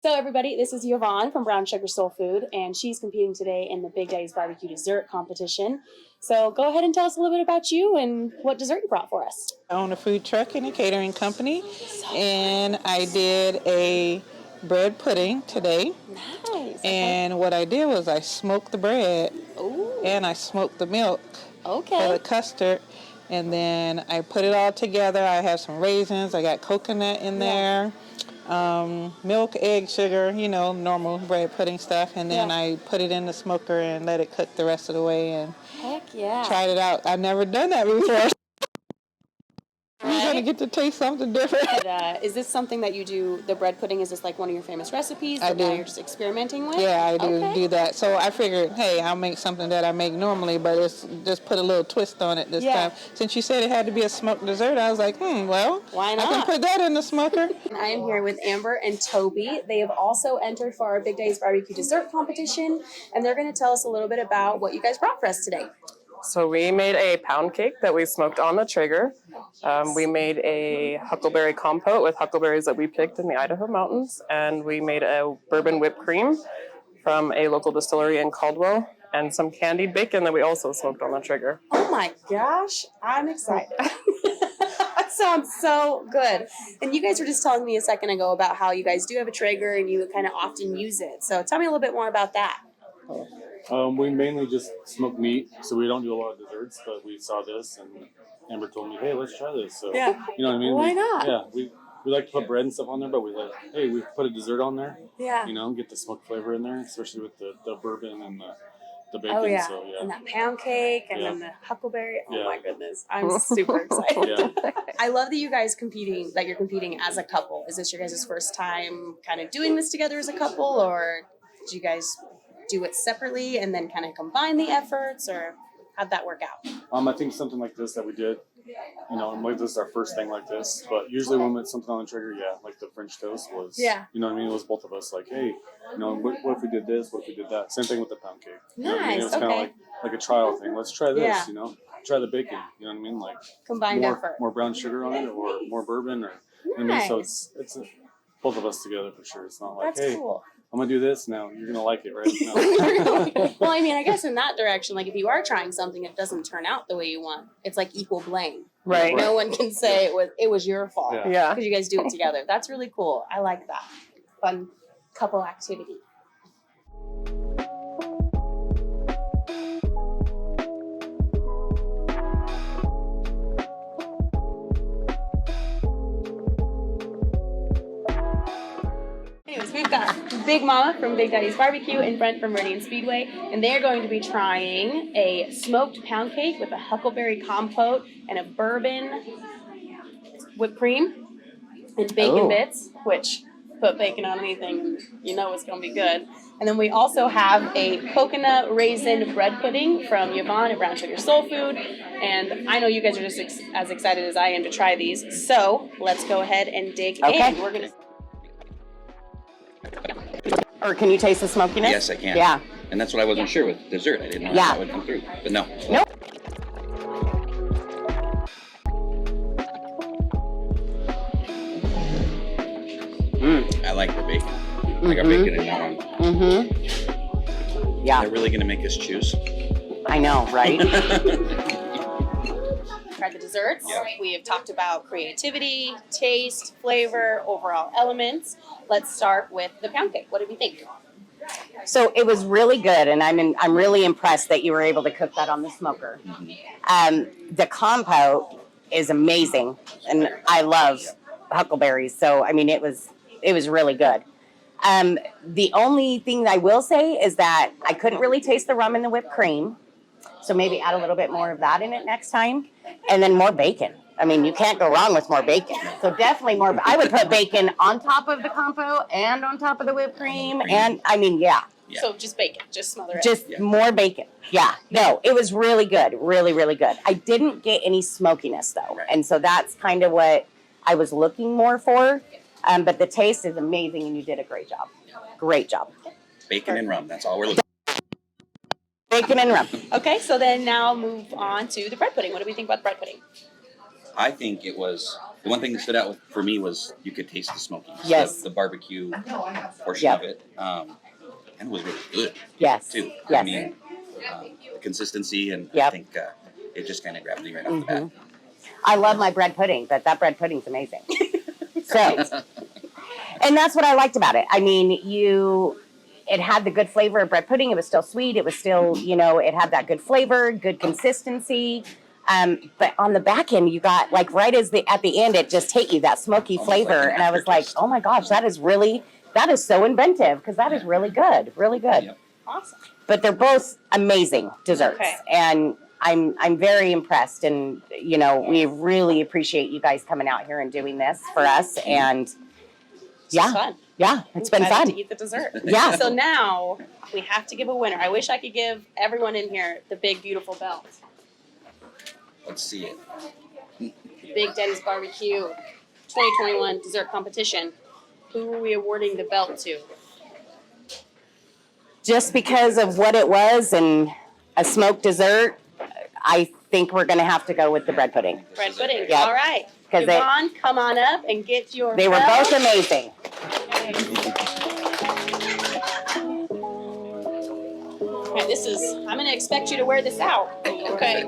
So everybody, this is Yvonne from Brown Sugar Soul Food, and she's competing today in the Big Daddy's BBQ dessert competition. So go ahead and tell us a little bit about you and what dessert you brought for us. I own a food truck and a catering company, and I did a bread pudding today. Nice. Okay. And what I did was I smoked the bread. Ooh. And I smoked the milk for Okay. the custard, and then I put it all together. I have some raisins, I got coconut in there, milk, egg, sugar, normal bread pudding stuff, and then I put it in the smoker and let it cook the rest of the way and Heck yeah. tried it out. I've never done that before. You're going to get to taste something different. And, is this something that you do, the bread pudding, is this like one of your famous recipes that now you're just experimenting with? Yeah, I do that. So I figured, hey, I'll make something that I make normally, but it's just put a little twist on it this time. Since you said it had to be a smoked dessert, I was like, well, why not? I can put that in the smoker. I am here with Amber and Toby. They have also entered for our Big Daddy's BBQ dessert competition, and they're going to tell us a little bit about what you guys brought for us today. So we made a pound cake that we smoked on the Traeger. We made a huckleberry compote with huckleberries that we picked in the Idaho mountains. And we made a bourbon whipped cream from a local distillery in Caldwell. And some candied bacon that we also smoked on the Traeger. Oh my gosh, I'm excited. That sounds so good. And you guys were just telling me a second ago about how you guys do have a Traeger and you kind of often use it. So tell me a little bit more about that. We mainly just smoke meat, so we don't do a lot of desserts, but we saw this and Amber told me, hey, let's try this. So, yeah. You know what I mean? Why not? Yeah, we like to put bread and stuff on there, but we like, hey, we put a dessert on there. Yeah. Get the smoke flavor in there, especially with the bourbon and the bacon. Oh, yeah. So, yeah. And that pound cake and then the huckleberry. Oh, my goodness. I'm super excited. I love that you're competing as a couple. Is this your guys' first time kind of doing this together as a couple, or did you guys do it separately and then kind of combine the efforts, or how'd that work out? I think something like this that we did, like this is our first thing like this, but usually when it's something on the Traeger, like the French toast was, it was both of us like, hey, what if we did this, what if we did that? Same thing with the pound cake. Nice. It was kind of like a trial thing. Let's try this, try the bacon, like combined effort. More brown sugar on it or more bourbon or, so it's both of us together for sure. It's not like, that's hey, cool. I'm going to do this now. You're going to like it, right? No. Well, I mean, I guess in that direction, like if you are trying something that doesn't turn out the way you want, it's like equal blame. Right. No one can say it was your fault. Yeah. Because you guys do it together. That's really cool. I like that. Fun couple activity. We've got Big Mama from Big Daddy's BBQ and Brent from Meridian Speedway, and they're going to be trying a smoked pound cake with a huckleberry compote and a bourbon whipped cream and bacon bits, which put bacon on anything, it's going to be good. And then we also have a coconut raisin bread pudding from Yvonne at Brown Sugar Soul Food, and I know you guys are just as excited as I am to try these, so let's go ahead and dig in. We're going to... Or can you taste the smokiness? Yes, I can. Yeah. And that's what I wasn't sure with dessert. I didn't know how that would come through. But no. Nope. I like the bacon. I got bacon in that one. Yeah. They're really going to make us choose. I know, right? Tried the desserts. Yep. We have talked about creativity, taste, flavor, overall elements. Let's start with the pound cake. What did you think? So it was really good, and I'm really impressed that you were able to cook that on the smoker. The compote is amazing, and I love huckleberries. So it was really good. The only thing I will say is that I couldn't really taste the rum in the whipped cream. So maybe add a little bit more of that in it next time. And then more bacon. You can't go wrong with more bacon. So definitely more. I would put bacon on top of the compote and on top of the whipped cream. And yeah. So just bacon, just smother it. Just more bacon. Yeah. No, it was really good. Really, really good. I didn't get any smokiness though. Right. And so that's kind of what I was looking more for. But the taste is amazing and you did a great job. Great job. Bacon and rum. That's all we're looking for. Bacon and rum. Okay, so then now move on to the bread pudding. What do we think about the bread pudding? I think it was The one thing that stood out for me was you could taste the smokiness. Yes. The barbecue portion of it. And it was really good. Yes. Too. Yes. I mean, the consistency, and Yep. I think it just kind of grabbed me right off the bat. I love my bread pudding, but that bread pudding's amazing. So, and that's what I liked about it. I mean, it had the good flavor of bread pudding. It was still sweet. It was still, it had that good flavor, good consistency. But on the back end, you got like at the end, it just hit you that smoky flavor. And I was like, oh my gosh, that is so inventive, because that is really good, really good. Yep. Awesome. But they're both amazing desserts. Okay. And I'm very impressed, and we really appreciate you guys coming out here and doing this for us. And It's fun. yeah, it's been Excited fun. to eat the dessert. Yeah. So now we have to give a winner. I wish I could give everyone in here the big beautiful belt. Let's see it. Big Daddy's Barbecue 2021 dessert competition. Who are we awarding the belt to? Just because of what it was and a smoked dessert, I think we're going to have to go with the bread pudding. Bread pudding. Yeah. All right. 'Cause Yvonne, come on up and get your They were belt. both amazing. Okay, I'm going to expect you to wear this out. Okay.